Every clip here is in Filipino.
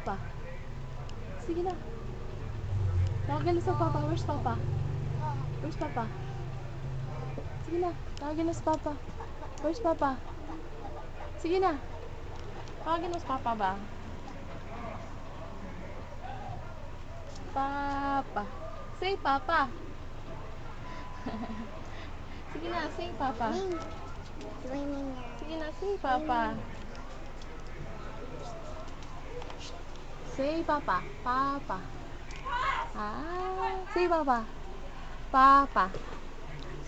papa? Sige na. Tawagin na sa papa. Where's papa? Where's papa? Sige na. Tawagin na sa papa. Where's papa? Sige na. Tawagin mo sa papa ba? Papa. Say papa. Sige na, say papa. Sige na, say papa. Say papa. Papa. Say papa. Papa.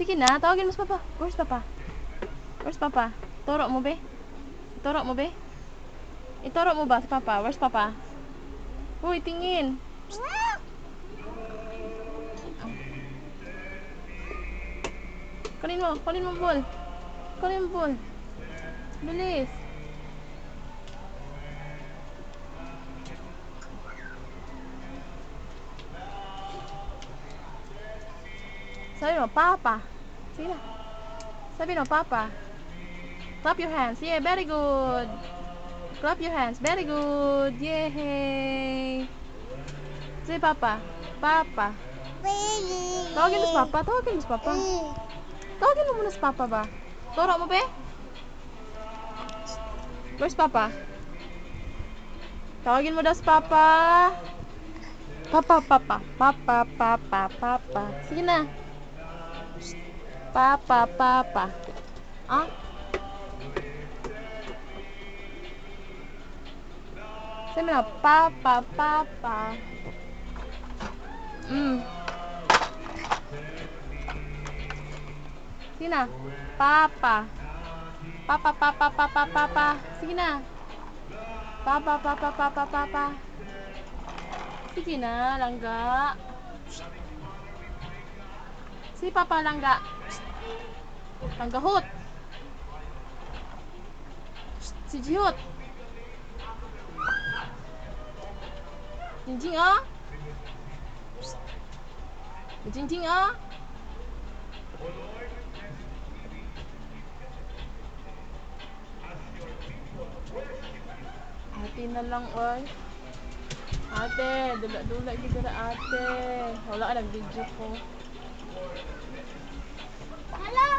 Sige na, tawagin mo sa papa. Where's papa? Where's papa? Turo mo be? Turo mo be? Ituro mo ba sa papa? Where's papa? Uy, tingin. Kunin mo ball. Kunin mo ball. Bilis. Sabi mo, papa. Sige na. Sabi mo, papa. Clap your hands. Yeah, very good. Clap your hands. Very good. Yay. Say papa. Papa. Tawagin mo sa papa. Tawagin mo sa papa. Tawagin mo muna sa papa ba? Turo mo be? Where's papa? Tawagin mo daw sa papa. Papa, papa. Papa, papa, papa. Sige na. Papa, papa. Ah? Sabi na, papa, papa. Sige na. Papa. Papa, papa, papa, papa. Sige na. Papa, papa, papa, papa. Sige na, langga. Si papa langga. Langgahot. Si Jihot. Jingjing oh. Jingjing oh. Ate na lang oy. Ate, dula-dula gid dira ate. Wala ka nag-video ko. Hello.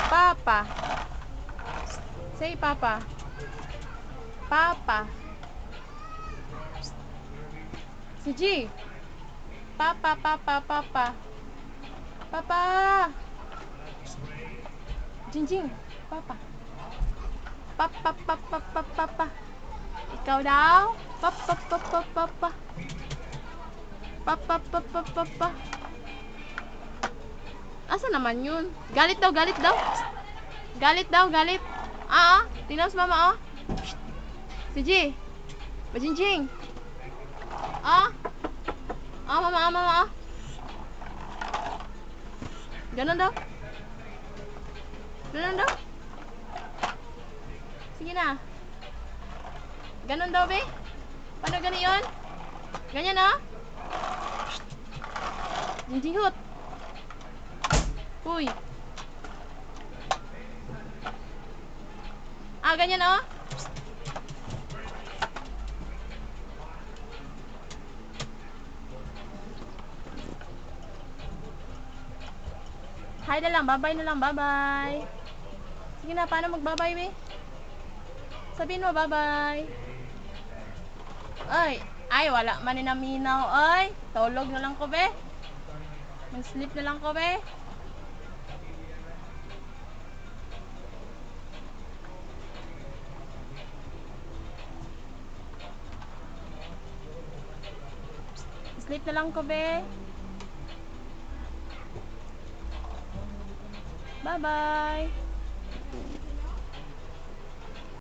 Papa. Say papa. Papa. Si G. Papa, papa, papa. Papa. Jingjing. Papa. Papa, papa, papa, papa. Ikaw daw. Papa, papa, papa. Papa, papa, papa. Asa naman yun? Galit daw, galit daw. Galit daw, galit. Tingnan sa mama, oh. Si G. Bajingjing. Mama, mama, oh. Ganon daw. Ganon daw. Sige na. Ganon daw, be. Paano gani yun? Ganyan, oh. Jingjinghot. Uy. Ganyan, oh. Hi na lang, bye-bye na lang, bye-bye. Sige na, paano mag-bye-bye, be? Sabihin mo, bye-bye. Ay, wala man minaw, ay. Tulog na lang ko, be. Mag-sleep na lang ko, be. Sleep na lang ko, be. Bye-bye.